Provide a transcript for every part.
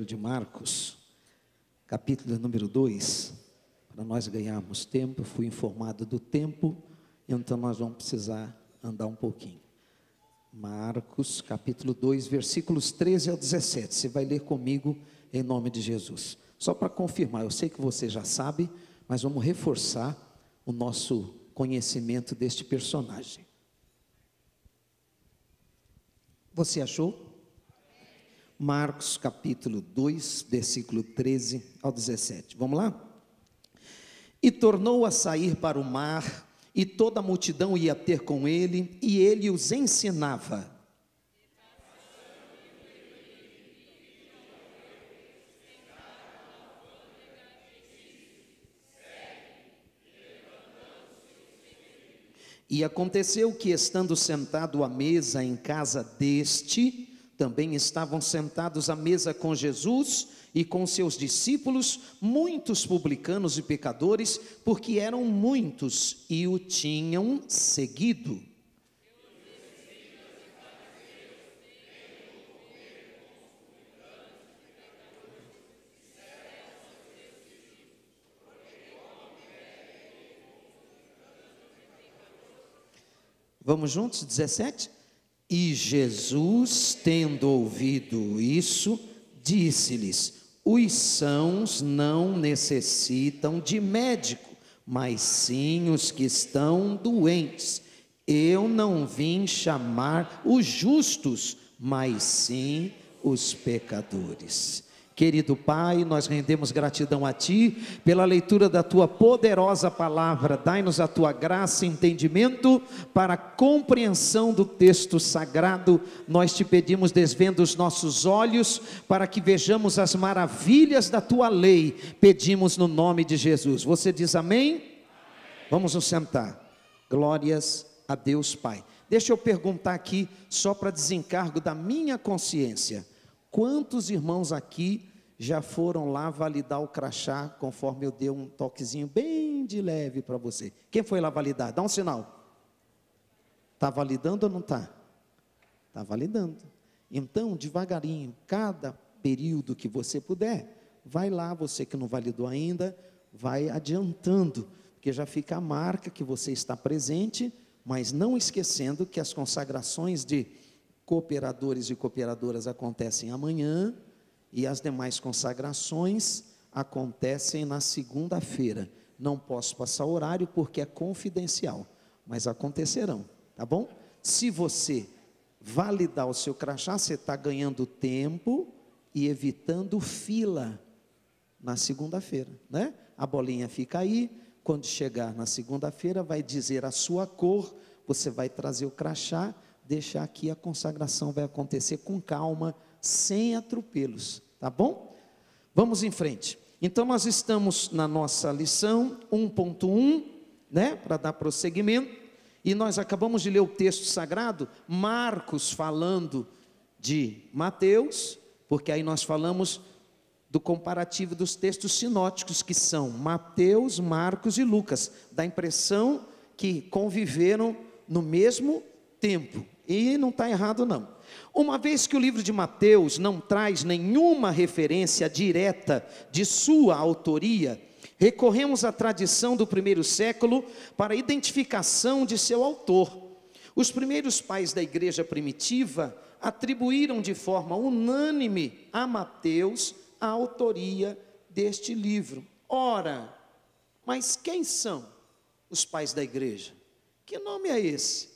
de Marcos, capítulo número 2, para nós ganharmos tempo. Fui informado do tempo, então nós vamos precisar andar um pouquinho. Marcos, capítulo 2, versículos 13 ao 17, você vai ler comigo em nome de Jesus. Só para confirmar, eu sei que você já sabe, mas vamos reforçar o nosso conhecimento deste personagem. Você achou? Marcos capítulo 2, versículo 13 ao 17, vamos lá? E tornou a sair para o mar, e toda a multidão ia ter com ele, e ele os ensinava. E aconteceu que, estando sentado à mesa em casa deste, também estavam sentados à mesa com Jesus e com seus discípulos, muitos publicanos e pecadores, porque eram muitos e o tinham seguido. Vamos juntos, 17? E Jesus, tendo ouvido isso, disse-lhes: os sãos não necessitam de médico, mas sim os que estão doentes. Eu não vim chamar os justos, mas sim os pecadores. Querido Pai, nós rendemos gratidão a Ti pela leitura da Tua poderosa palavra. Dai-nos a Tua graça e entendimento para a compreensão do texto sagrado. Nós Te pedimos, desvenda os nossos olhos para que vejamos as maravilhas da Tua lei. Pedimos no nome de Jesus. Você diz amém? Amém. Vamos nos sentar. Glórias a Deus Pai. Deixa eu perguntar aqui, só para desencargo da minha consciência. Quantos irmãos aqui já foram lá validar o crachá, conforme eu dei um toquezinho bem de leve para você? Quem foi lá validar? Dá um sinal. Está validando ou não está? Está validando. Então, devagarinho, cada período que você puder, vai lá, você que não validou ainda, vai adiantando, porque já fica a marca que você está presente, mas não esquecendo que as consagrações de cooperadores e cooperadoras acontecem amanhã, e as demais consagrações acontecem na segunda-feira. Não posso passar horário porque é confidencial, mas acontecerão, tá bom? Se você validar o seu crachá, você está ganhando tempo e evitando fila na segunda-feira, né? A bolinha fica aí, quando chegar na segunda-feira vai dizer a sua cor, você vai trazer o crachá, deixar aqui, a consagração vai acontecer com calma, sem atropelos, tá bom? Vamos em frente. Então nós estamos na nossa lição 1.1, né, para dar prosseguimento, e nós acabamos de ler o texto sagrado, Marcos falando de Mateus, porque aí nós falamos do comparativo dos textos sinóticos, que são Mateus, Marcos e Lucas, dá a impressão que conviveram no mesmo tempo, e não está errado não. Uma vez que o livro de Mateus não traz nenhuma referência direta de sua autoria, recorremos à tradição do primeiro século para a identificação de seu autor. Os primeiros pais da igreja primitiva atribuíram de forma unânime a Mateus a autoria deste livro. Ora, mas quem são os pais da igreja? Que nome é esse?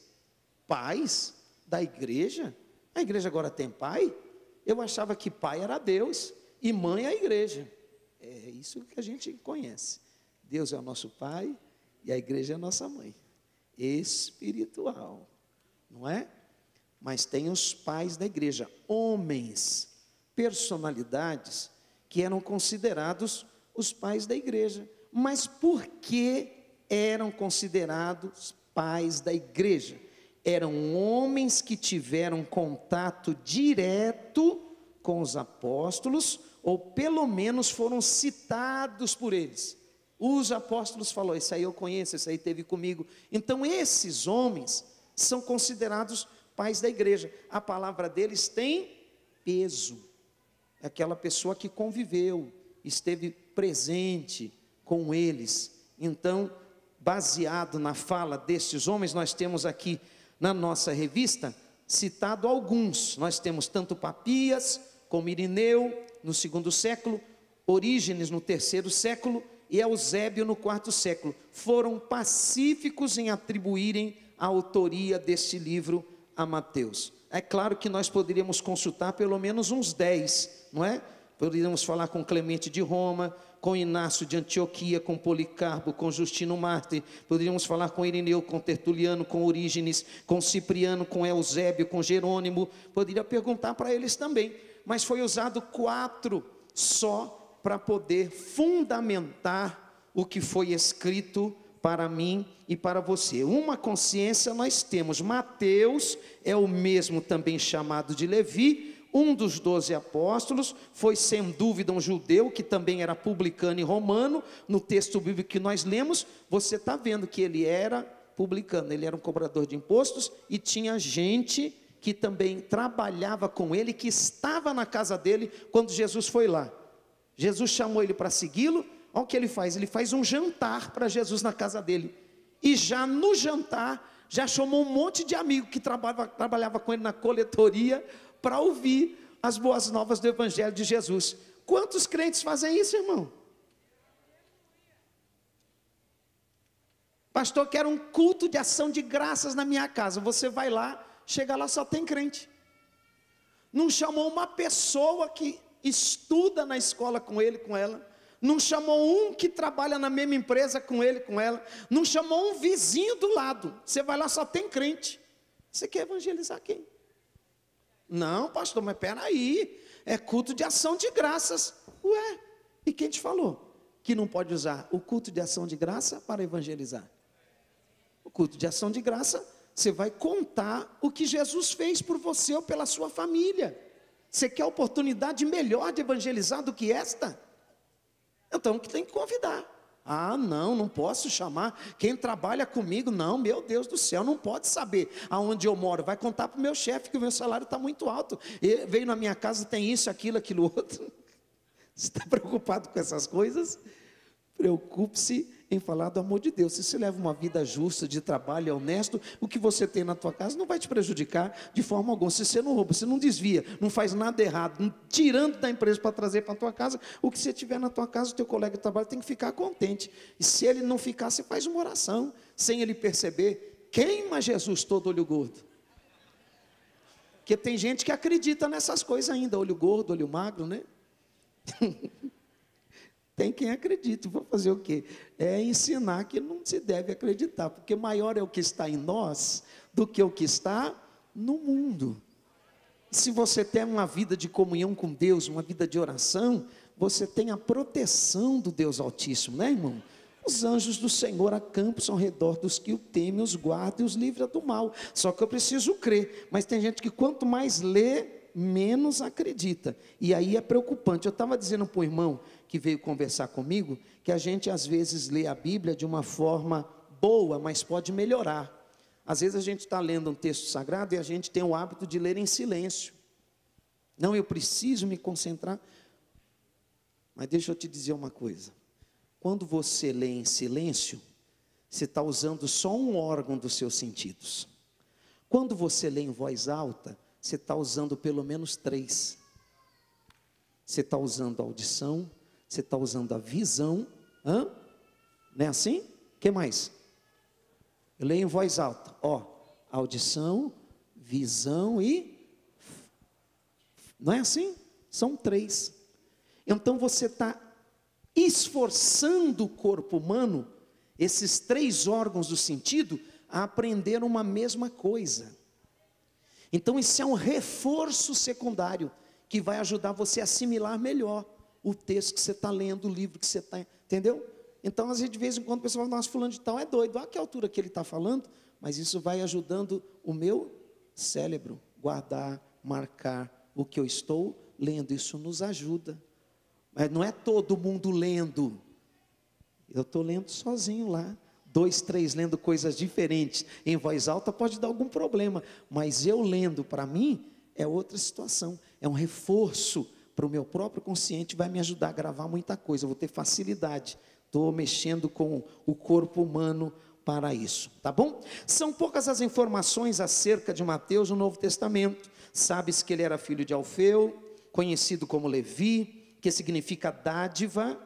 Pais da igreja? A igreja agora tem pai? Eu achava que pai era Deus e mãe a igreja. É isso que a gente conhece. Deus é o nosso pai e a igreja é a nossa mãe. Espiritual, não é? Mas tem os pais da igreja, homens, personalidades que eram considerados os pais da igreja. Mas por que eram considerados pais da igreja? Eram homens que tiveram contato direto com os apóstolos, ou pelo menos foram citados por eles. Os apóstolos falaram: esse aí eu conheço, esse aí esteve comigo. Então esses homens são considerados pais da igreja. A palavra deles tem peso. é aquela pessoa que conviveu, esteve presente com eles. Então, baseado na fala destes homens, nós temos aqui na nossa revista citado alguns. Nós temos tanto Papias como Irineu no 2º século, Orígenes no 3º século e Eusébio no 4º século. Foram pacíficos em atribuírem a autoria deste livro a Mateus. É claro que nós poderíamos consultar pelo menos uns 10, não é? Poderíamos falar com Clemente de Roma, com Inácio de Antioquia, com Policarpo, com Justino Mártir. Poderíamos falar com Irineu, com Tertuliano, com Orígenes, com Cipriano, com Eusébio, com Jerônimo. Poderia perguntar para eles também, mas foi usado 4 só para poder fundamentar o que foi escrito para mim e para você. Uma consciência nós temos: Mateus é o mesmo também chamado de Levi, um dos 12 apóstolos, foi sem dúvida um judeu que também era publicano e romano. No texto bíblico que nós lemos, você está vendo que ele era publicano, ele era um cobrador de impostos, e tinha gente que também trabalhava com ele, que estava na casa dele quando Jesus foi lá. Jesus chamou ele para segui-lo. Olha o que ele faz: ele faz um jantar para Jesus na casa dele, e já no jantar, já chamou um monte de amigo que trabalhava com ele na coletoria, para ouvir as boas novas do Evangelho de Jesus. Quantos crentes fazem isso, irmão? Pastor, quero um culto de ação de graças na minha casa. Você vai lá, chega lá, só tem crente. Não chamou uma pessoa que estuda na escola com ele, com ela. Não chamou um que trabalha na mesma empresa com ele, com ela. Não chamou um vizinho do lado. Você vai lá, só tem crente. Você quer evangelizar quem? Não, pastor, mas peraí, é culto de ação de graças. Ué, e quem te falou que não pode usar o culto de ação de graça para evangelizar? O culto de ação de graça, você vai contar o que Jesus fez por você ou pela sua família. Você quer oportunidade melhor de evangelizar do que esta? Então que tem que convidar. Ah, não posso chamar quem trabalha comigo. Não, meu Deus do céu, não pode saber aonde eu moro. Vai contar para o meu chefe que o meu salário está muito alto. Ele veio na minha casa, tem isso, aquilo outro. Você está preocupado com essas coisas? Preocupe-se em falar do amor de Deus. Se você leva uma vida justa, de trabalho, é honesto, o que você tem na tua casa não vai te prejudicar de forma alguma. Se você não rouba, você não desvia, não faz nada errado, tirando da empresa para trazer para a tua casa, o que você tiver na tua casa, o teu colega de trabalho tem que ficar contente. E se ele não ficar, você faz uma oração, sem ele perceber. Queima Jesus todo olho gordo. Porque tem gente que acredita nessas coisas ainda, olho gordo, olho magro, né? Tem quem acredita. Vou fazer o quê? É ensinar que não se deve acreditar, porque maior é o que está em nós do que o que está no mundo. Se você tem uma vida de comunhão com Deus, uma vida de oração, você tem a proteção do Deus Altíssimo, né, irmão? Os anjos do Senhor acampam ao redor dos que o temem, os guarda e os livra do mal. Só que eu preciso crer. Mas tem gente que quanto mais lê, menos acredita. E aí é preocupante. Eu estava dizendo para o irmão que veio conversar comigo, que a gente às vezes lê a Bíblia de uma forma boa, mas pode melhorar. Às vezes a gente está lendo um texto sagrado e a gente tem o hábito de ler em silêncio. Não, eu preciso me concentrar. Mas deixa eu te dizer uma coisa. Quando você lê em silêncio, você está usando só um órgão dos seus sentidos. Quando você lê em voz alta, você está usando pelo menos 3. Você está usando a audição, você está usando a visão. Não é assim? O que mais? Eu leio em voz alta. Audição, visão e... Não é assim? São 3. Então você está esforçando o corpo humano, esses 3 órgãos do sentido, a aprender uma mesma coisa. Então isso é um reforço secundário, que vai ajudar você a assimilar melhor o texto que você está lendo, o livro que você está, entendeu? Então às vezes de vez em quando o pessoal fala, nossa, fulano de tal é doido, olha que altura que ele está falando, mas isso vai ajudando o meu cérebro, guardar, marcar o que eu estou lendo, isso nos ajuda. Mas não é todo mundo lendo, eu estou lendo sozinho lá, 2, 3 lendo coisas diferentes, em voz alta pode dar algum problema, mas eu lendo para mim, é outra situação, é um reforço para o meu próprio consciente, vai me ajudar a gravar muita coisa, eu vou ter facilidade. Estou mexendo com o corpo humano para isso, tá bom? São poucas as informações acerca de Mateus no Novo Testamento. Sabe-se que ele era filho de Alfeu, conhecido como Levi, que significa dádiva.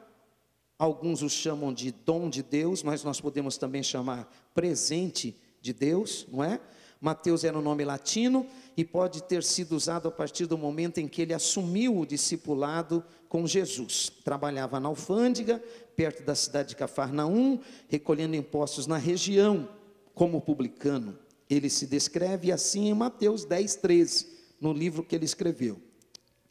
Alguns o chamam de dom de Deus, mas nós podemos também chamar presente de Deus, não é? Mateus era um nome latino e pode ter sido usado a partir do momento em que ele assumiu o discipulado com Jesus. Trabalhava na alfândega, perto da cidade de Cafarnaum, recolhendo impostos na região, como publicano. Ele se descreve assim em Mateus 10:13, no livro que ele escreveu.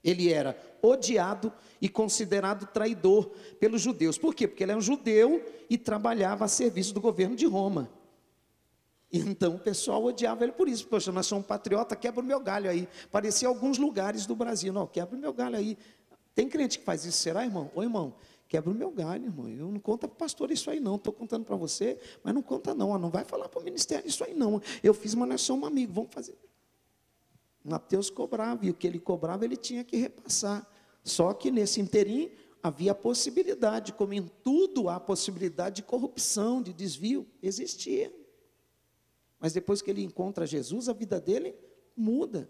Ele era odiado e considerado traidor pelos judeus. Por quê? Porque ele era um judeu e trabalhava a serviço do governo de Roma. Então o pessoal odiava ele por isso. Poxa, nós somos patriota, quebra o meu galho aí. Parecia alguns lugares do Brasil. Não, quebra o meu galho aí. Tem crente que faz isso, será, irmão? Ô, irmão, quebra o meu galho, irmão. Eu não conto para o pastor isso aí, não. Estou contando para você, mas não conta não. Não vai falar para o ministério isso aí, não. Eu fiz, mas nós somos amigos, vamos fazer. Mateus cobrava, e o que ele cobrava, ele tinha que repassar. Só que nesse interim havia a possibilidade, como em tudo há possibilidade de corrupção, de desvio, existia. Mas depois que ele encontra Jesus, a vida dele muda.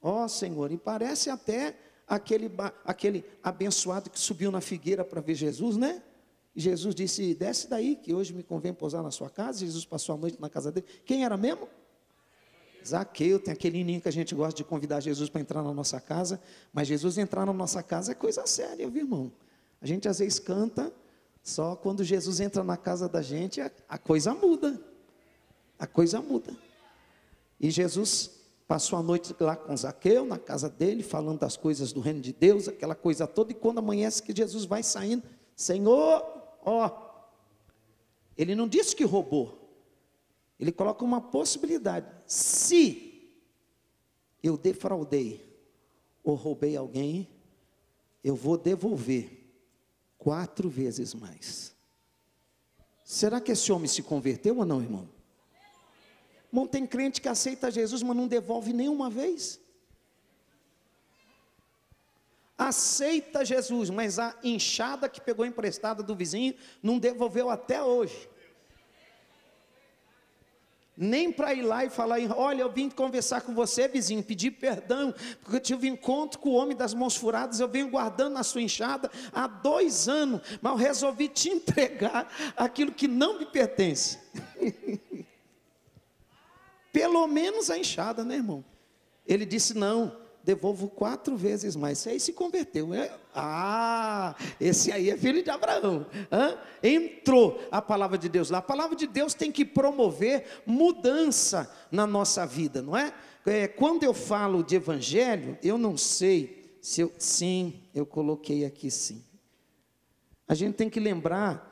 Ó Senhor, e parece até aquele abençoado que subiu na figueira para ver Jesus, né? E Jesus disse, desce daí, que hoje me convém pousar na sua casa. Jesus passou a noite na casa dele. Quem era mesmo? Zaqueu. Tem aquele ninho que a gente gosta de convidar Jesus para entrar na nossa casa, mas Jesus entrar na nossa casa é coisa séria, viu, irmão? A gente às vezes canta, só quando Jesus entra na casa da gente, a coisa muda. A coisa muda. E Jesus passou a noite lá com Zaqueu, na casa dele, falando das coisas do reino de Deus, aquela coisa toda, e quando amanhece que Jesus vai saindo, Senhor, ó, ele não disse que roubou, ele coloca uma possibilidade, se eu defraudei, ou roubei alguém, eu vou devolver 4 vezes mais. Será que esse homem se converteu ou não, irmão? Irmão, tem crente que aceita Jesus, mas não devolve nenhuma vez. Aceita Jesus, mas a enxada que pegou emprestada do vizinho, não devolveu até hoje. Nem para ir lá e falar, olha, eu vim conversar com você, vizinho, pedir perdão, porque eu tive encontro com o homem das mãos furadas, eu venho guardando na sua enxada há 2 anos, mas eu resolvi te entregar aquilo que não me pertence. Pelo menos a enxada, né, irmão? Ele disse, não, devolvo 4 vezes mais. Esse aí se converteu. Esse aí é filho de Abraão. Entrou a palavra de Deus lá. A palavra de Deus tem que promover mudança na nossa vida, não é? Quando eu falo de evangelho, eu não sei se eu... Sim, eu coloquei aqui sim. A gente tem que lembrar,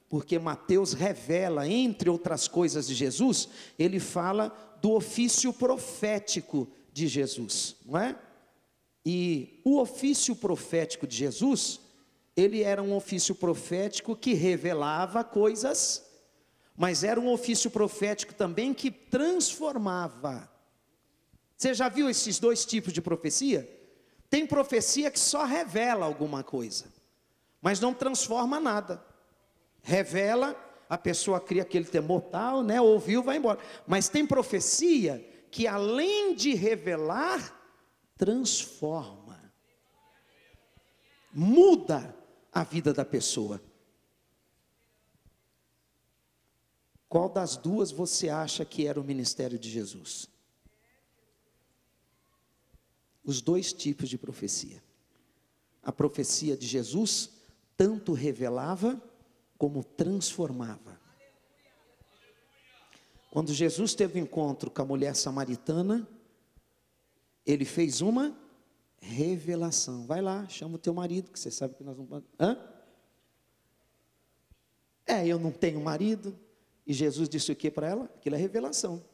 porque Mateus revela, entre outras coisas de Jesus, ele fala do ofício profético de Jesus, não é? E o ofício profético de Jesus, ele era um ofício profético que revelava coisas, mas era um ofício profético também que transformava. Você já viu esses 2 tipos de profecia? Tem profecia que só revela alguma coisa, mas não transforma nada. Revela, a pessoa cria aquele temor tal, né? Ouviu, vai embora. Mas tem profecia que além de revelar, transforma, muda a vida da pessoa. Qual das 2 você acha que era o ministério de Jesus? Os 2 tipos de profecia. A profecia de Jesus tanto revelava como transformava. Quando Jesus teve um encontro com a mulher samaritana, ele fez uma revelação. Vai lá, chama o teu marido, que você sabe que nós não... eu não tenho marido. E Jesus disse o que para ela? Aquilo é revelação.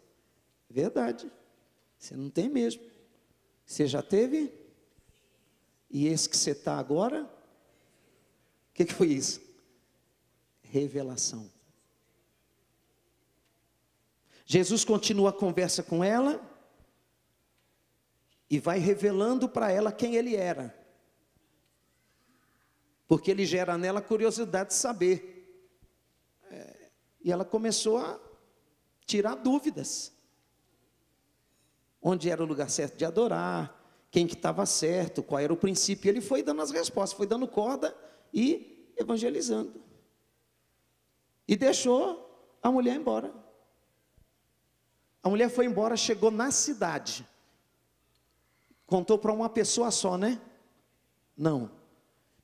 Verdade. Você não tem mesmo. Você já teve? E esse que você está agora? O que foi isso? Revelação. Jesus continua a conversa com ela e vai revelando para ela quem ele era. porque ele gera nela curiosidade de saber. E ela começou a tirar dúvidas. Onde era o lugar certo de adorar, quem que estava certo, qual era o princípio. Ele foi dando as respostas, foi dando corda e evangelizando. E deixou a mulher embora. A mulher foi embora, chegou na cidade. Contou para uma pessoa só, né? Não.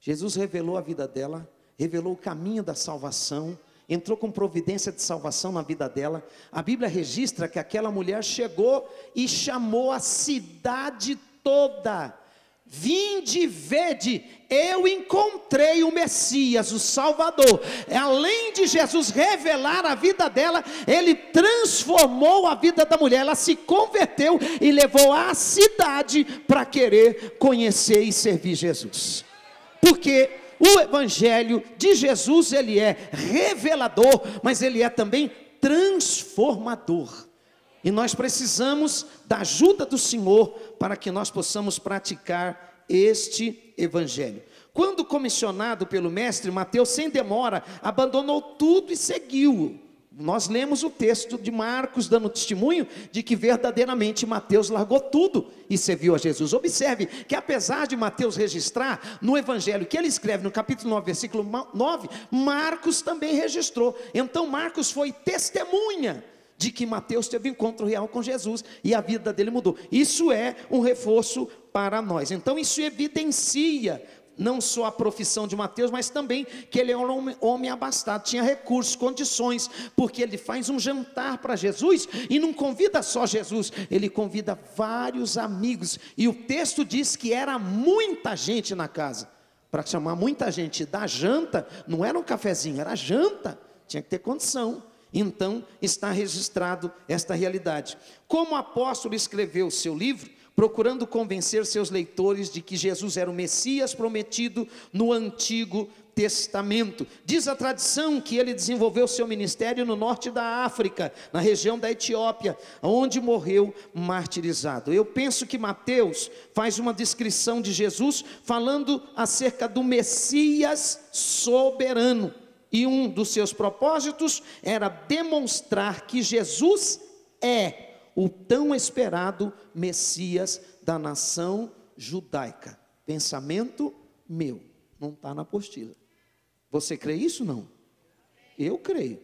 Jesus revelou a vida dela, revelou o caminho da salvação, entrou com providência de salvação na vida dela. A Bíblia registra que aquela mulher chegou e chamou a cidade toda. Vinde, vede, eu encontrei o Messias, o Salvador. Além de Jesus revelar a vida dela, ele transformou a vida da mulher. Ela se converteu e levou a cidade para querer conhecer e servir Jesus. Porque o evangelho de Jesus, ele é revelador, mas ele é também transformador. E nós precisamos da ajuda do Senhor para que nós possamos praticar este evangelho. Quando comissionado pelo mestre, Mateus, sem demora, abandonou tudo e seguiu-o. Nós lemos o texto de Marcos dando testemunho de que verdadeiramente Mateus largou tudo e serviu a Jesus. Observe que apesar de Mateus registrar no evangelho que ele escreve no capítulo 9, versículo 9, Marcos também registrou. Então Marcos foi testemunha de que Mateus teve um encontro real com Jesus e a vida dele mudou. Isso é um reforço para nós. Então isso evidencia não só a profissão de Mateus, mas também que ele é um homem abastado, tinha recursos, condições, porque ele faz um jantar para Jesus, e não convida só Jesus, ele convida vários amigos, e o texto diz que era muita gente na casa. Para chamar muita gente da janta, não era um cafezinho, era janta, tinha que ter condição. Então está registrado esta realidade. Como o apóstolo escreveu o seu livro, procurando convencer seus leitores de que Jesus era o Messias prometido no Antigo Testamento. Diz a tradição que ele desenvolveu seu ministério no norte da África, na região da Etiópia, onde morreu martirizado. Eu penso que Mateus faz uma descrição de Jesus, falando acerca do Messias soberano. E um dos seus propósitos era demonstrar que Jesus é o tão esperado Messias da nação judaica. Pensamento meu, não está na apostila. Você crê isso? Não? Eu creio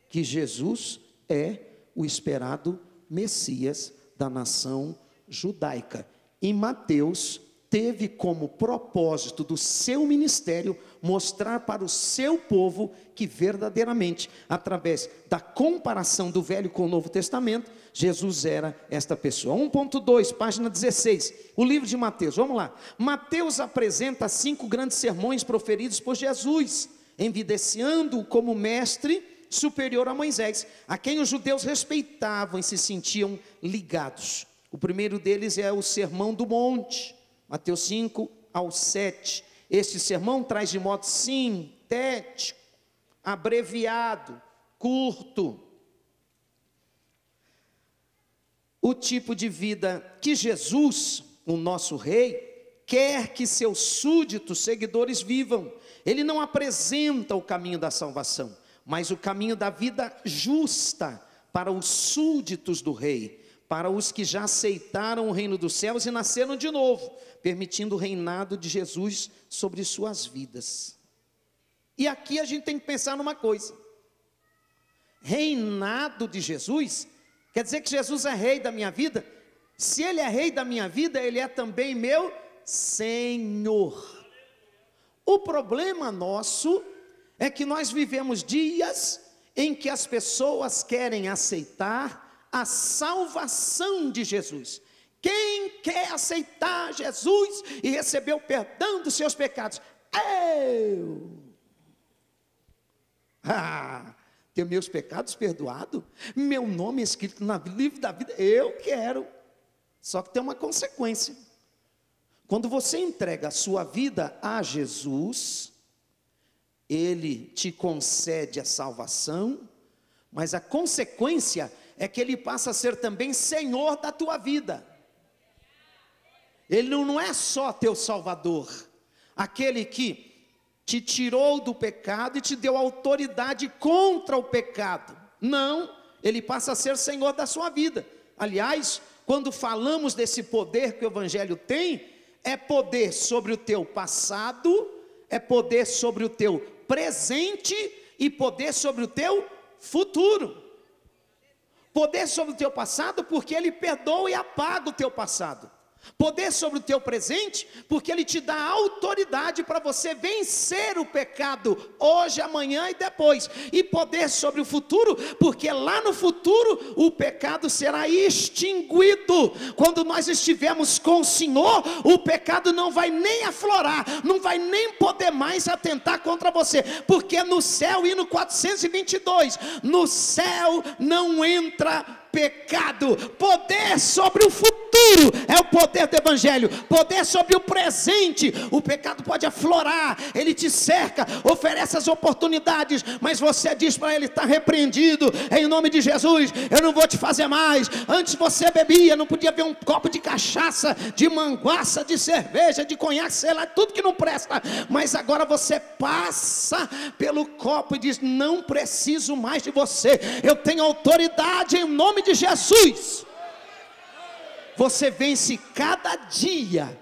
que Jesus é o esperado Messias da nação judaica. E Mateus teve como propósito do seu ministério mostrar para o seu povo que verdadeiramente, através da comparação do Velho com o Novo Testamento, Jesus era esta pessoa. 1.2, página 16, o livro de Mateus, vamos lá. Mateus apresenta 5 grandes sermões proferidos por Jesus, evidenciando-o como mestre superior a Moisés, a quem os judeus respeitavam e se sentiam ligados. O primeiro deles é o Sermão do Monte, Mateus 5 ao 7. Este sermão traz de modo sintético, abreviado, curto, o tipo de vida que Jesus, o nosso rei, quer que seus súditos, seguidores vivam. Ele não apresenta o caminho da salvação, mas o caminho da vida justa para os súditos do rei, para os que já aceitaram o reino dos céus e nasceram de novo, permitindo o reinado de Jesus sobre suas vidas. E aqui a gente tem que pensar numa coisa: reinado de Jesus quer dizer que Jesus é rei da minha vida? Se ele é rei da minha vida, ele é também meu Senhor. O problema nosso é que nós vivemos dias em que as pessoas querem aceitar a salvação de Jesus. Quem quer aceitar Jesus e receber o perdão dos seus pecados? Eu. Ter meus pecados perdoados, meu nome escrito no livro da vida, eu quero. Só que tem uma consequência. Quando você entrega a sua vida a Jesus, Ele te concede a salvação, mas a consequência é que Ele passa a ser também Senhor da tua vida. Ele não é só teu Salvador, aquele que te tirou do pecado e te deu autoridade contra o pecado. Não, ele passa a ser Senhor da sua vida. Aliás, quando falamos desse poder que o Evangelho tem, é poder sobre o teu passado, é poder sobre o teu presente e poder sobre o teu futuro. Poder sobre o teu passado, porque ele perdoa e apaga o teu passado. Poder sobre o teu presente, porque ele te dá autoridade para você vencer o pecado hoje, amanhã e depois. E poder sobre o futuro, porque lá no futuro o pecado será extinguido. Quando nós estivermos com o Senhor, o pecado não vai nem aflorar, não vai nem poder mais atentar contra você, porque no céu, hino 422, no céu não entra pecado. Poder sobre o futuro é o poder do Evangelho. Poder sobre o presente, o pecado pode aflorar, ele te cerca, oferece as oportunidades, mas você diz para ele: está repreendido, em nome de Jesus, eu não vou te fazer mais. Antes você bebia, não podia ver um copo de cachaça, de manguaça, de cerveja, de conhaque, sei lá, tudo que não presta, mas agora você passa pelo copo e diz: não preciso mais de você, eu tenho autoridade em nome de Jesus. Você vence cada dia.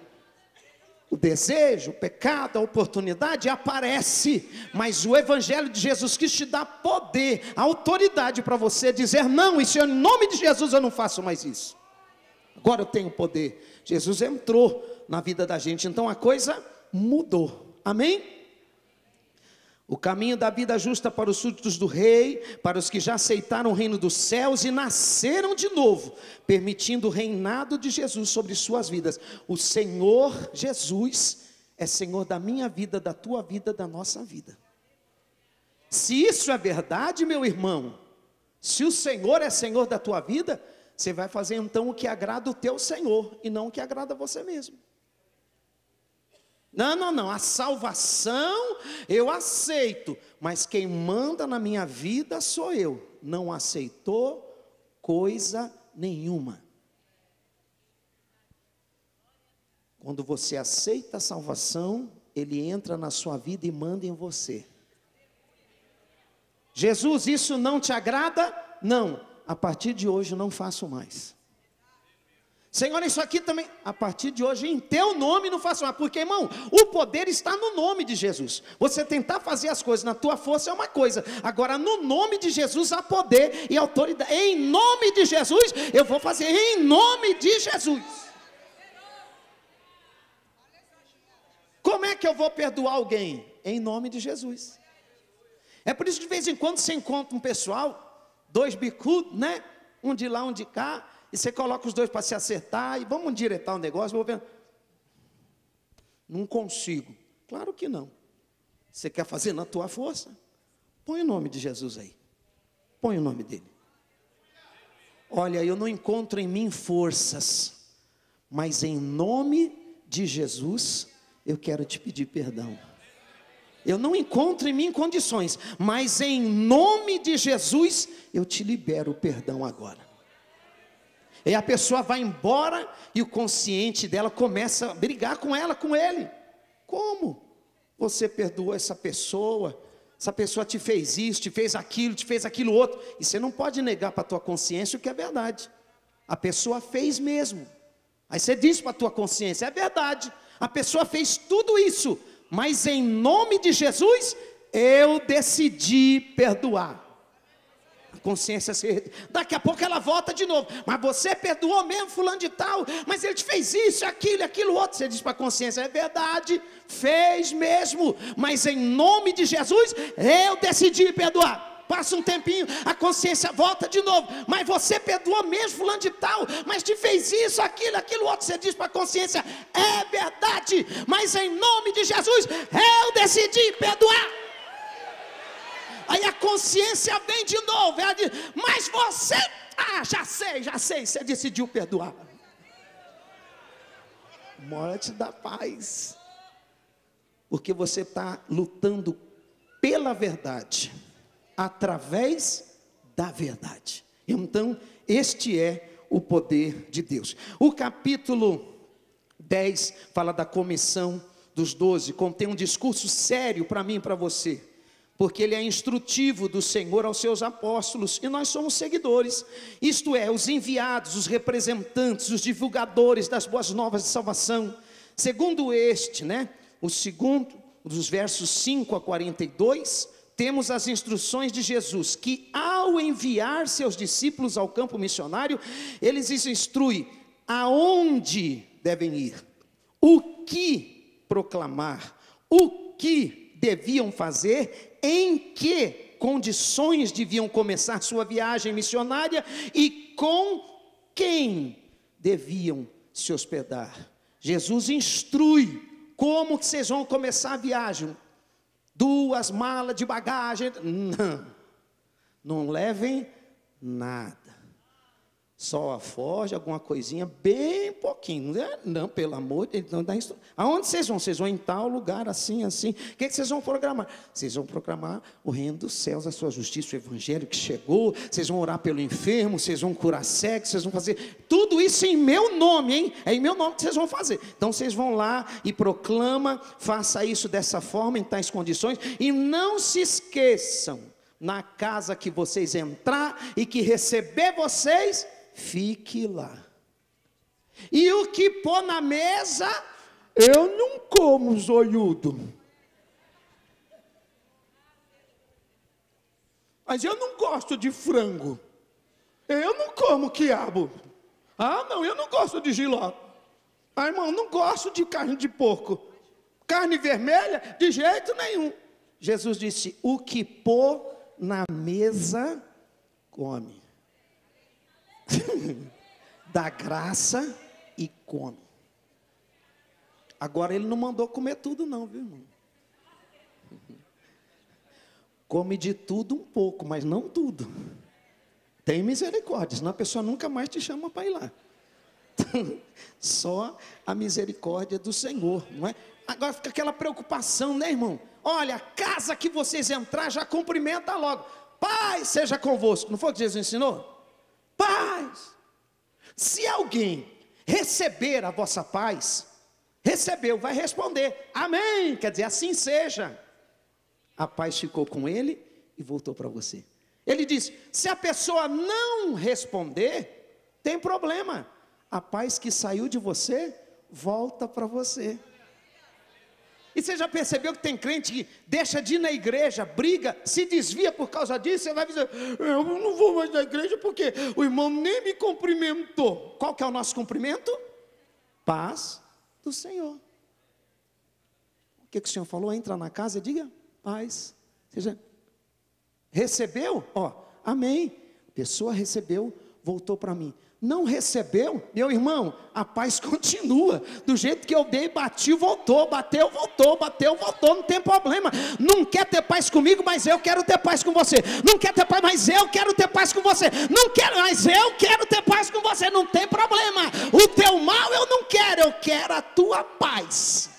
O desejo, o pecado, a oportunidade aparece, mas o Evangelho de Jesus Cristo te dá poder, autoridade para você dizer: não, isso em nome de Jesus eu não faço mais isso. Agora eu tenho poder. Jesus entrou na vida da gente, então a coisa mudou. Amém? O caminho da vida justa para os súditos do rei, para os que já aceitaram o reino dos céus e nasceram de novo, permitindo o reinado de Jesus sobre suas vidas. O Senhor Jesus é Senhor da minha vida, da tua vida, da nossa vida. Se isso é verdade, meu irmão, se o Senhor é Senhor da tua vida, você vai fazer então o que agrada o teu Senhor e não o que agrada você mesmo. Não, a salvação eu aceito, mas quem manda na minha vida sou eu. Não aceitou coisa nenhuma. Quando você aceita a salvação, ele entra na sua vida e manda em você. Jesus, isso não te agrada? Não, a partir de hoje eu não faço mais. Senhor, isso aqui também, a partir de hoje, em teu nome não faço mais. Porque, irmão, o poder está no nome de Jesus. Você tentar fazer as coisas na tua força é uma coisa. Agora, no nome de Jesus há poder e autoridade. Em nome de Jesus, eu vou fazer em nome de Jesus. Como é que eu vou perdoar alguém? Em nome de Jesus. É por isso que de vez em quando você encontra um pessoal, dois bicudos, né? Um de lá, um de cá. E você coloca os dois para se acertar e vamos endireitar o negócio. Vou ver. Não consigo. Claro que não. Você quer fazer na tua força? Põe o nome de Jesus aí. Põe o nome dele. Olha, eu não encontro em mim forças, mas em nome de Jesus eu quero te pedir perdão. Eu não encontro em mim condições, mas em nome de Jesus eu te libero o perdão agora. E a pessoa vai embora e o consciente dela começa a brigar com ela, com ele. Como? Você perdoou essa pessoa te fez isso, te fez aquilo outro. E você não pode negar para a tua consciência o que é verdade. A pessoa fez mesmo. Aí você diz para a tua consciência: é verdade, a pessoa fez tudo isso, mas em nome de Jesus, eu decidi perdoar. A consciência daqui a pouco ela volta de novo. Mas você perdoou mesmo fulano de tal, mas ele te fez isso, aquilo outro. Você diz para a consciência: é verdade, fez mesmo, mas em nome de Jesus eu decidi perdoar. Passa um tempinho, a consciência volta de novo: mas você perdoou mesmo fulano de tal, mas te fez isso, aquilo outro. Você diz para a consciência: é verdade, mas em nome de Jesus eu decidi perdoar. Aí a consciência vem de novo, ela diz: mas você, já sei, você decidiu perdoar. Morte da paz, porque você está lutando pela verdade, através da verdade. Então, este é o poder de Deus. O capítulo 10 fala da comissão dos 12 contém um discurso sério para mim e para você, porque ele é instrutivo do Senhor aos seus apóstolos, e nós somos seguidores, isto é, os enviados, os representantes, os divulgadores das boas novas de salvação. Segundo o segundo, dos versos 5 a 42, temos as instruções de Jesus, que ao enviar seus discípulos ao campo missionário, eles os instrui aonde devem ir, o que proclamar, o que deviam fazer, em que condições deviam começar sua viagem missionária e com quem deviam se hospedar. Jesus instrui como que vocês vão começar a viagem. 2 malas de bagagem, não levem nada, só a forja, alguma coisinha, bem pouquinho, não, pelo amor de Deus, aonde vocês vão? Vocês vão em tal lugar, assim, assim. O que vocês vão programar? Vocês vão proclamar o reino dos céus, a sua justiça, o evangelho que chegou, vocês vão orar pelo enfermo, vocês vão curar cegos, vocês vão fazer tudo isso em meu nome, hein? É em meu nome que vocês vão fazer. Então vocês vão lá e proclama, faça isso dessa forma, em tais condições, e não se esqueçam, na casa que vocês entrar e que receber vocês, fique lá. E o que pôr na mesa, eu não como zoiudo. Mas eu não gosto de frango. Eu não como quiabo. Ah, não, eu não gosto de jiló. Ah, irmão, não gosto de carne de porco. Carne vermelha, de jeito nenhum. Jesus disse, o que pôr na mesa, come. Dá graça e come. Agora ele não mandou comer tudo não, viu, irmão? Come de tudo um pouco, mas não tudo. Tem misericórdia, senão a pessoa nunca mais te chama para ir lá. Só a misericórdia do Senhor, não é? Agora fica aquela preocupação, né, irmão? Olha, a casa que vocês entrar, já cumprimenta logo. Paz seja convosco. Não foi o que Jesus ensinou? Paz. Se alguém receber a vossa paz, recebeu, vai responder, amém, quer dizer, assim seja. A paz ficou com ele e voltou para você. Ele diz, se a pessoa não responder, tem problema, a paz que saiu de você, volta para você. E você já percebeu que tem crente que deixa de ir na igreja, briga, se desvia por causa disso? Você vai dizer, eu não vou mais na igreja porque o irmão nem me cumprimentou. Qual que é o nosso cumprimento? Paz do Senhor. O que o Senhor falou? Entra na casa e diga, paz. Ou seja, recebeu? Ó, amém. A pessoa recebeu, voltou para mim. Não recebeu, meu irmão, a paz continua, do jeito que eu dei, bati, voltou, bateu, voltou, não tem problema. Não quer ter paz comigo, mas eu quero ter paz com você. Não quer ter paz, mas eu quero ter paz com você. Não quero, mas eu quero ter paz com você, não tem problema. O teu mal eu não quero, eu quero a tua paz.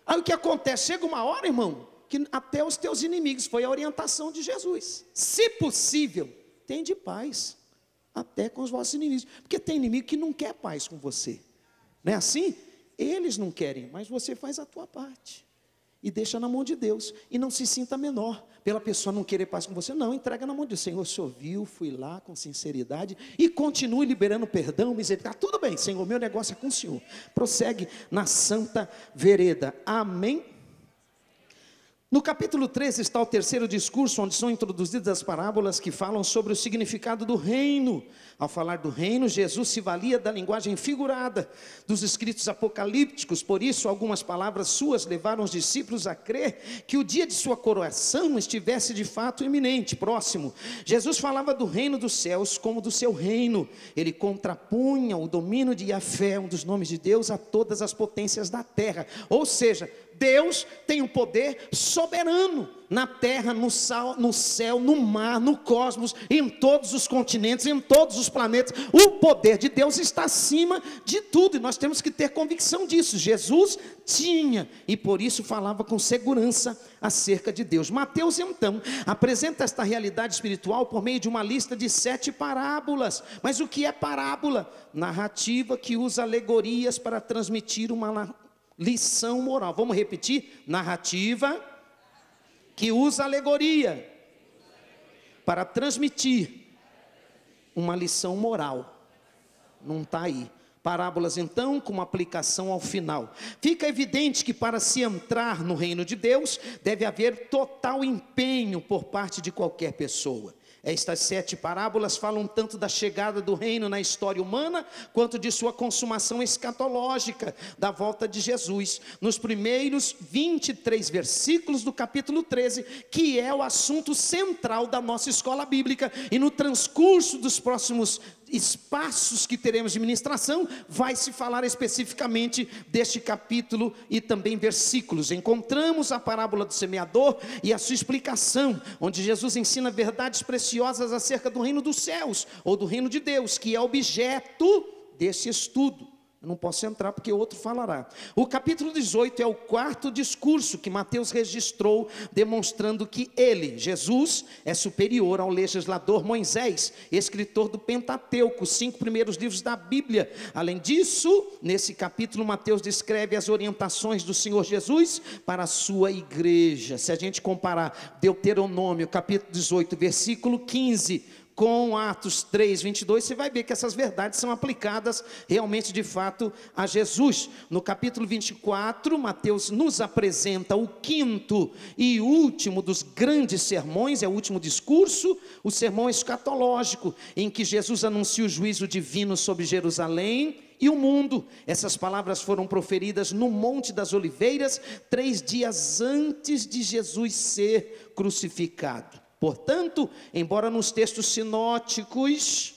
Aí o que acontece? Chega uma hora, irmão, que até os teus inimigos, foi a orientação de Jesus. Se possível, tende paz, até com os vossos inimigos, porque tem inimigo que não quer paz com você, não é assim? Eles não querem, mas você faz a tua parte, e deixa na mão de Deus, e não se sinta menor, pela pessoa não querer paz com você, não, entrega na mão de Deus. Senhor, o Senhor viu, fui lá com sinceridade, e continue liberando perdão, misericórdia, tudo bem, Senhor, meu negócio é com o Senhor, prossegue na santa vereda, amém? No capítulo 13 está o terceiro discurso, onde são introduzidas as parábolas que falam sobre o significado do reino. Ao falar do reino, Jesus se valia da linguagem figurada dos escritos apocalípticos. Por isso, algumas palavras suas levaram os discípulos a crer que o dia de sua coroação estivesse de fato iminente, próximo. Jesus falava do reino dos céus como do seu reino. Ele contrapunha o domínio de Yahvé, um dos nomes de Deus, a todas as potências da terra. Ou seja, Deus tem um poder soberano na terra, no céu, no mar, no cosmos, em todos os continentes, em todos os planetas. O poder de Deus está acima de tudo, e nós temos que ter convicção disso. Jesus tinha, e por isso falava com segurança acerca de Deus. Mateus, então, apresenta esta realidade espiritual por meio de uma lista de 7 parábolas. Mas o que é parábola? Narrativa que usa alegorias para transmitir uma lição moral. Vamos repetir? Narrativa que usa alegoria para transmitir uma lição moral. Não está aí. Parábolas, então, com uma aplicação ao final. Fica evidente que para se entrar no reino de Deus, deve haver total empenho por parte de qualquer pessoa. Estas 7 parábolas falam tanto da chegada do reino na história humana, quanto de sua consumação escatológica, da volta de Jesus, nos primeiros 23 versículos do capítulo 13, que é o assunto central da nossa escola bíblica. E no transcurso dos próximos espaços que teremos de ministração, vai se falar especificamente deste capítulo e também versículos. Encontramos a parábola do semeador e a sua explicação, onde Jesus ensina verdades preciosas acerca do reino dos céus, ou do reino de Deus, que é objeto desse estudo. Eu não posso entrar porque outro falará. O capítulo 18 é o 4º discurso que Mateus registrou, demonstrando que ele, Jesus, é superior ao legislador Moisés, escritor do Pentateuco, os 5 primeiros livros da Bíblia. Além disso, nesse capítulo Mateus descreve as orientações do Senhor Jesus para a sua igreja. Se a gente comparar Deuteronômio, capítulo 18, versículo 15, com Atos 3, 22, você vai ver que essas verdades são aplicadas realmente de fato a Jesus. No capítulo 24, Mateus nos apresenta o 5º e último dos grandes sermões, é o último discurso, o sermão escatológico, em que Jesus anuncia o juízo divino sobre Jerusalém e o mundo. Essas palavras foram proferidas no Monte das Oliveiras, 3 dias antes de Jesus ser crucificado. Portanto, embora nos textos sinóticos,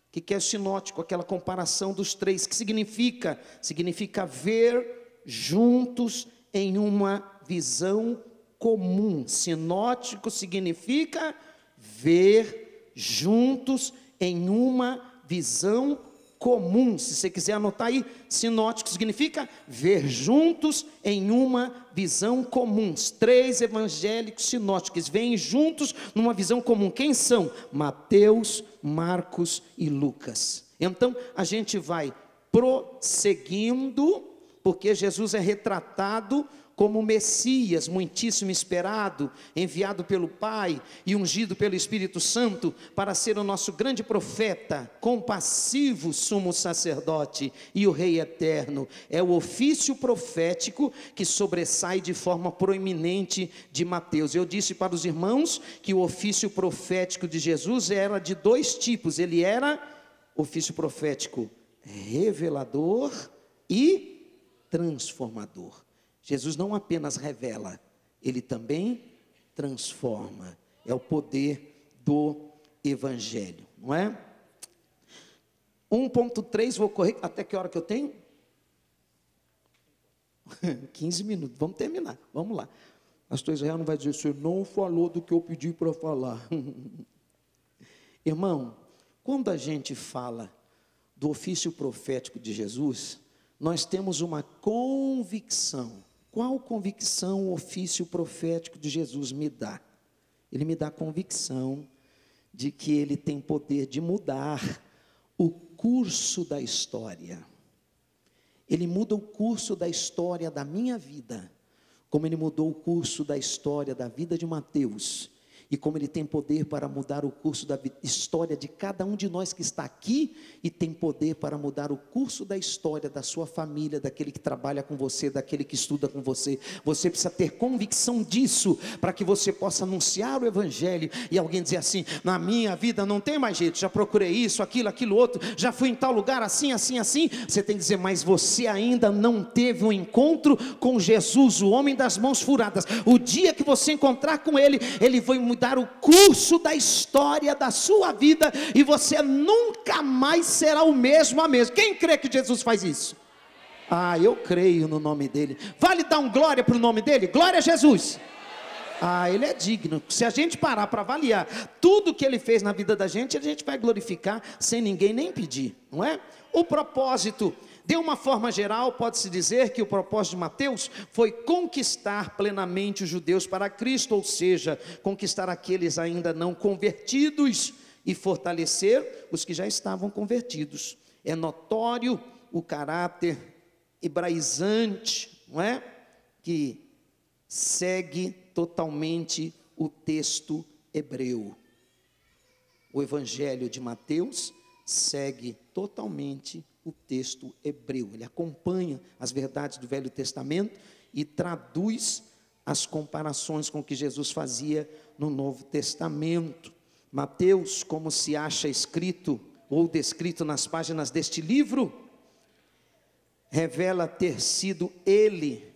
o que é sinótico? Aquela comparação dos 3, que significa? Significa ver juntos em uma visão comum. Sinótico significa ver juntos em uma visão comum. Se você quiser anotar aí, sinótico significa ver juntos em uma visão comum. Os 3 evangélicos sinóticos veem juntos numa visão comum. Quem são? Mateus, Marcos e Lucas. Então a gente vai prosseguindo, porque Jesus é retratado como Messias, muitíssimo esperado, enviado pelo Pai e ungido pelo Espírito Santo para ser o nosso grande profeta, compassivo sumo sacerdote e o Rei eterno. É o ofício profético que sobressai de forma proeminente de Mateus. Eu disse para os irmãos que o ofício profético de Jesus era de 2 tipos. Ele era ofício profético revelador e transformador. Jesus não apenas revela, ele também transforma. É o poder do Evangelho, não é? 1.3, vou correr, até que hora que eu tenho? 15 minutos, vamos terminar, vamos lá. Pastor Israel não vai dizer, você não falou do que eu pedi para falar. Irmão, quando a gente fala do ofício profético de Jesus, nós temos uma convicção. Qual convicção o ofício profético de Jesus me dá? Ele me dá a convicção de que ele tem poder de mudar o curso da história. Ele muda o curso da história da minha vida, como ele mudou o curso da história da vida de Mateus, e como ele tem poder para mudar o curso da história de cada um de nós que está aqui, e tem poder para mudar o curso da história da sua família, daquele que trabalha com você, daquele que estuda com você. Você precisa ter convicção disso, para que você possa anunciar o Evangelho, e alguém dizer assim, na minha vida não tem mais jeito, já procurei isso, aquilo outro, já fui em tal lugar, assim, você tem que dizer, mas você ainda não teve um encontro com Jesus, o homem das mãos furadas. O dia que você encontrar com ele, ele vai mudar o curso da história da sua vida, e você nunca mais será o mesmo a mesma. Quem crê que Jesus faz isso? Ah, eu creio no nome dele. Vale dar um glória para o nome dele? Glória a Jesus. Ah, ele é digno. Se a gente parar para avaliar tudo que ele fez na vida da gente, a gente vai glorificar sem ninguém nem pedir, não é? O propósito, de uma forma geral, pode-se dizer que o propósito de Mateus foi conquistar plenamente os judeus para Cristo, ou seja, conquistar aqueles ainda não convertidos e fortalecer os que já estavam convertidos. É notório o caráter hebraizante, não é? Que segue totalmente o texto hebreu. O Evangelho de Mateus segue totalmente o texto hebreu. Ele acompanha as verdades do Velho Testamento e traduz as comparações com o que Jesus fazia no Novo Testamento. Mateus, como se acha escrito ou descrito nas páginas deste livro, revela ter sido ele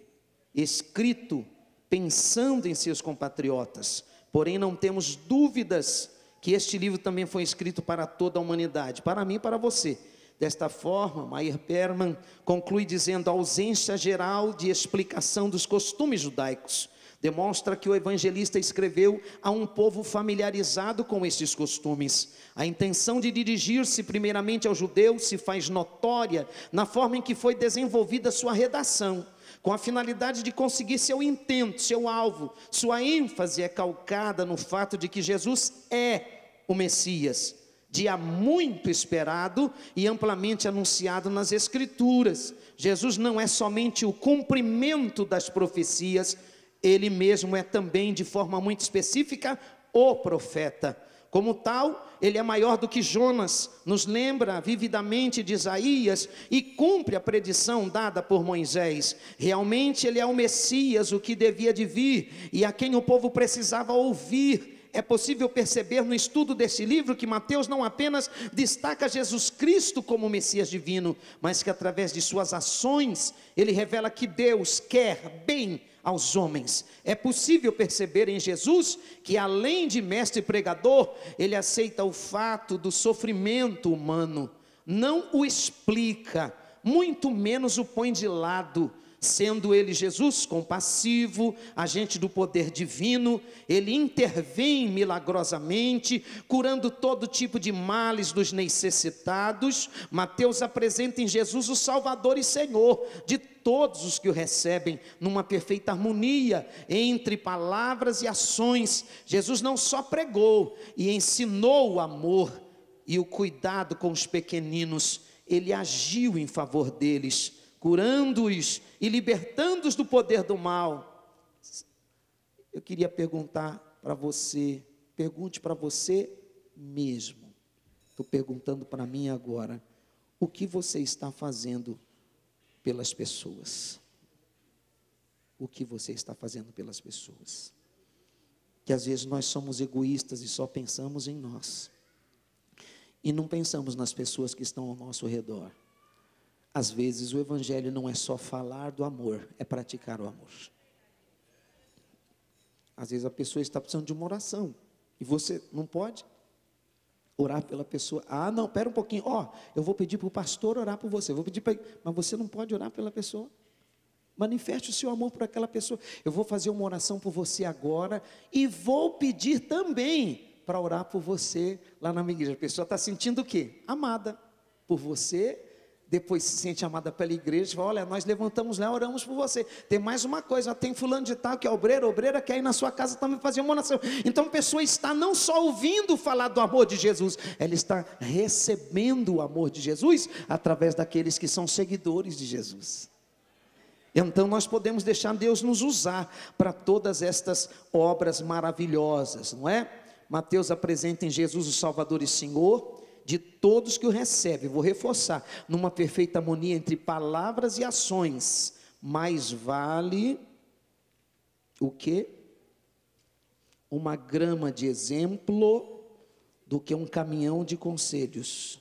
escrito pensando em seus compatriotas. Porém, não temos dúvidas que este livro também foi escrito para toda a humanidade, para mim e para você. Desta forma, Meyer Berman conclui dizendo: a ausência geral de explicação dos costumes judaicos demonstra que o evangelista escreveu a um povo familiarizado com esses costumes. A intenção de dirigir-se primeiramente aos judeus se faz notória na forma em que foi desenvolvida sua redação, com a finalidade de conseguir seu intento, seu alvo. Sua ênfase é calcada no fato de que Jesus é o Messias, dia muito esperado e amplamente anunciado nas Escrituras. Jesus não é somente o cumprimento das profecias, ele mesmo é também, de forma muito específica, o profeta. Como tal, ele é maior do que Jonas, nos lembra vividamente de Isaías e cumpre a predição dada por Moisés. Realmente ele é o Messias, o que devia de vir e a quem o povo precisava ouvir. É possível perceber no estudo desse livro que Mateus não apenas destaca Jesus Cristo como Messias divino, mas que através de suas ações ele revela que Deus quer bem aos homens. É possível perceber em Jesus que, além de mestre pregador, ele aceita o fato do sofrimento humano, não o explica, muito menos o põe de lado. Sendo ele, Jesus, compassivo, agente do poder divino, ele intervém milagrosamente, curando todo tipo de males dos necessitados. Mateus apresenta em Jesus o Salvador e Senhor de todos os que o recebem, numa perfeita harmonia entre palavras e ações. Jesus não só pregou e ensinou o amor e o cuidado com os pequeninos, ele agiu em favor deles, curando-os e libertando-os do poder do mal. Eu queria perguntar para você, pergunte para você mesmo, estou perguntando para mim agora, o que você está fazendo pelas pessoas? O que você está fazendo pelas pessoas? Que às vezes nós somos egoístas e só pensamos em nós, e não pensamos nas pessoas que estão ao nosso redor. Às vezes o evangelho não é só falar do amor, é praticar o amor. Às vezes a pessoa está precisando de uma oração, e você não pode orar pela pessoa. Ah, não, espera um pouquinho, eu vou pedir para o pastor orar por você, vou pedir para ele, mas você não pode orar pela pessoa. Manifeste o seu amor por aquela pessoa. Eu vou fazer uma oração por você agora, e vou pedir também para orar por você lá na minha igreja. A pessoa está sentindo o quê? Amada por você. Depois se sente amada pela igreja, fala: olha, nós levantamos lá, oramos por você. Tem mais uma coisa, tem fulano de tal que é obreira quer ir na sua casa também fazer uma oração. Então a pessoa está não só ouvindo falar do amor de Jesus, ela está recebendo o amor de Jesus através daqueles que são seguidores de Jesus. Então nós podemos deixar Deus nos usar para todas estas obras maravilhosas, não é? Mateus apresenta em Jesus o Salvador e Senhor de todos que o recebem. Vou reforçar, numa perfeita harmonia entre palavras e ações. Mais vale o quê? Uma grama de exemplo do que um caminhão de conselhos.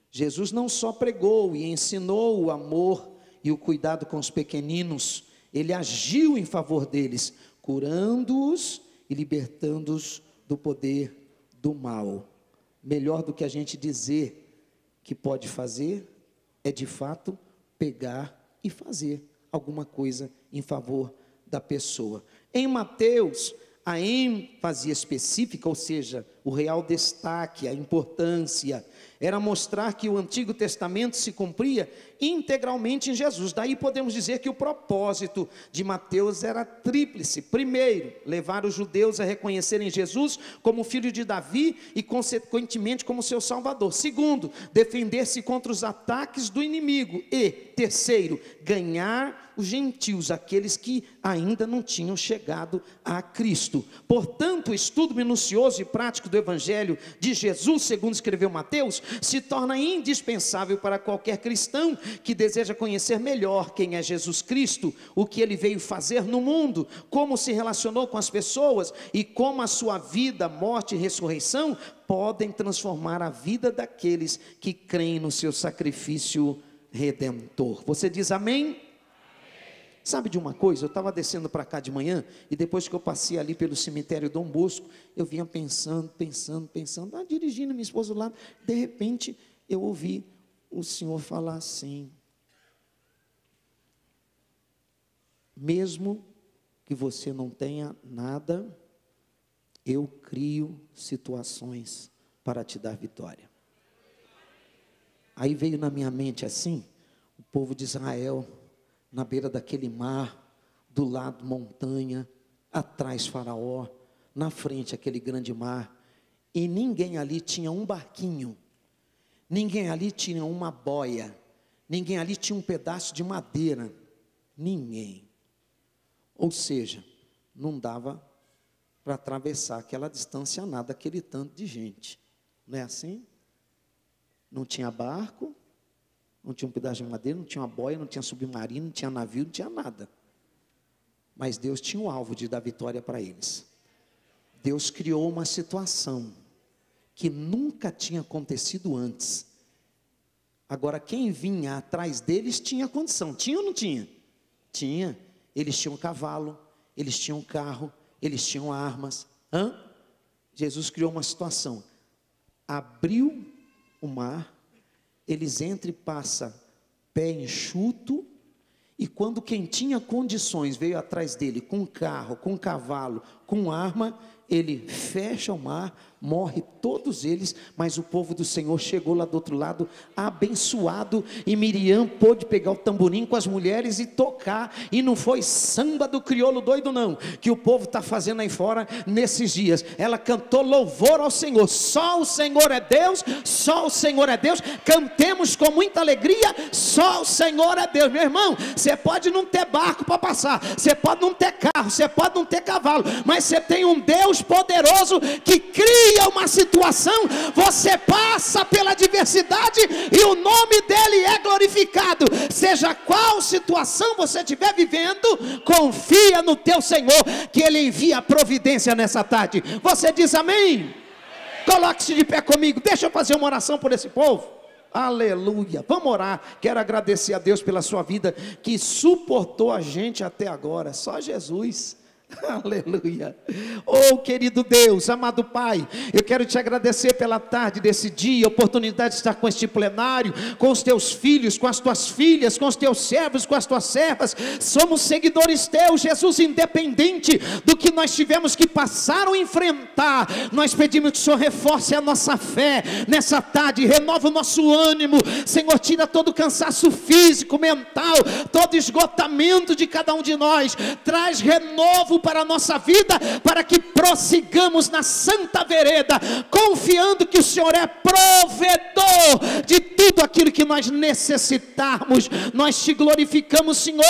Jesus não só pregou e ensinou o amor e o cuidado com os pequeninos, ele agiu em favor deles, curando-os e libertando-os do poder do mal. Melhor do que a gente dizer que pode fazer, é de fato pegar e fazer alguma coisa em favor da pessoa. Em Mateus, a ênfase específica, ou seja, o real destaque, a importância, era mostrar que o Antigo Testamento se cumpria integralmente em Jesus. Daí podemos dizer que o propósito de Mateus era tríplice. Primeiro, levar os judeus a reconhecerem Jesus como filho de Davi e consequentemente como seu Salvador. Segundo, defender-se contra os ataques do inimigo. E terceiro, ganhar os gentios, aqueles que ainda não tinham chegado a Cristo. Portanto, o estudo minucioso e prático do Evangelho de Jesus, segundo escreveu Mateus, se torna indispensável para qualquer cristão que deseja conhecer melhor quem é Jesus Cristo, o que ele veio fazer no mundo, como se relacionou com as pessoas e como a sua vida, morte e ressurreição podem transformar a vida daqueles que creem no seu sacrifício redentor. Você diz amém? Sabe de uma coisa, eu estava descendo para cá de manhã, e depois que eu passei ali pelo cemitério Dom Bosco, eu vinha pensando, dirigindo minha esposa do lado, de repente eu ouvi o Senhor falar assim: mesmo que você não tenha nada, eu crio situações para te dar vitória. Aí veio na minha mente assim, o povo de Israel, na beira daquele mar, do lado montanha, atrás Faraó, na frente aquele grande mar, e ninguém ali tinha um barquinho, ninguém ali tinha uma boia, ninguém ali tinha um pedaço de madeira, ninguém. Ou seja, não dava para atravessar aquela distância nada, aquele tanto de gente, não é assim? Não tinha barco, não tinha um pedaço de madeira, não tinha uma boia, não tinha submarino, não tinha navio, não tinha nada. Mas Deus tinha um alvo de dar vitória para eles. Deus criou uma situação que nunca tinha acontecido antes. Agora, quem vinha atrás deles tinha condição. Tinha ou não tinha? Tinha. Eles tinham cavalo, eles tinham carro, eles tinham armas. Jesus criou uma situação. Abriu o mar, eles entram e passam pé enxuto, e quando quem tinha condições veio atrás dele com carro, com cavalo, com arma, ele fecha o mar, morre todos eles, mas o povo do Senhor chegou lá do outro lado, abençoado, e Miriam pôde pegar o tamborim com as mulheres e tocar, e não foi samba do crioulo doido não, que o povo está fazendo aí fora nesses dias. Ela cantou louvor ao Senhor, só o Senhor é Deus, só o Senhor é Deus, cantemos com muita alegria, só o Senhor é Deus. Meu irmão, você pode não ter barco para passar, você pode não ter carro, você pode não ter cavalo, mas você tem um Deus poderoso que cria uma situação, você passa pela adversidade e o nome dele é glorificado. Seja qual situação você estiver vivendo, confia no teu Senhor, que ele envia a providência nessa tarde. Você diz amém? Coloque-se de pé comigo, deixa eu fazer uma oração por esse povo. Aleluia, vamos orar. Quero agradecer a Deus pela sua vida, que suportou a gente até agora, só Jesus. Aleluia. Oh querido Deus, amado Pai, eu quero te agradecer pela tarde desse dia, a oportunidade de estar com este plenário, com os teus filhos, com as tuas filhas, com os teus servos, com as tuas servas. Somos seguidores teus, Jesus, independente do que nós tivemos que passar ou enfrentar, nós pedimos que o Senhor reforce a nossa fé nessa tarde, renova o nosso ânimo, Senhor, tira todo o cansaço físico, mental, todo esgotamento de cada um de nós, traz renovo para a nossa vida, para que prossigamos na santa vereda, confiando que o Senhor é provedor de tudo aquilo que nós necessitarmos. Nós te glorificamos, Senhor,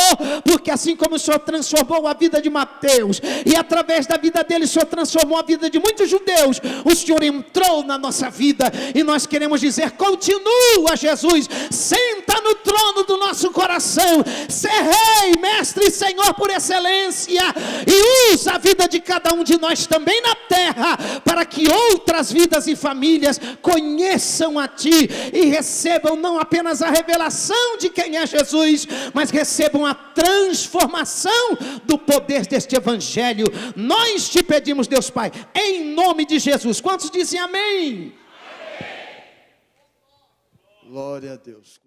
porque assim como o Senhor transformou a vida de Mateus, e através da vida dele o Senhor transformou a vida de muitos judeus, o Senhor entrou na nossa vida, e nós queremos dizer: continua, Jesus, senta no trono do nosso coração, ser Rei, Mestre e Senhor por excelência, e usa a vida de cada um de nós também na terra, para que outras vidas e famílias conheçam a Ti, e recebam não apenas a revelação de quem é Jesus, mas recebam a transformação do poder deste Evangelho. Nós te pedimos, Deus Pai, em nome de Jesus. Quantos dizem amém? Glória a Deus.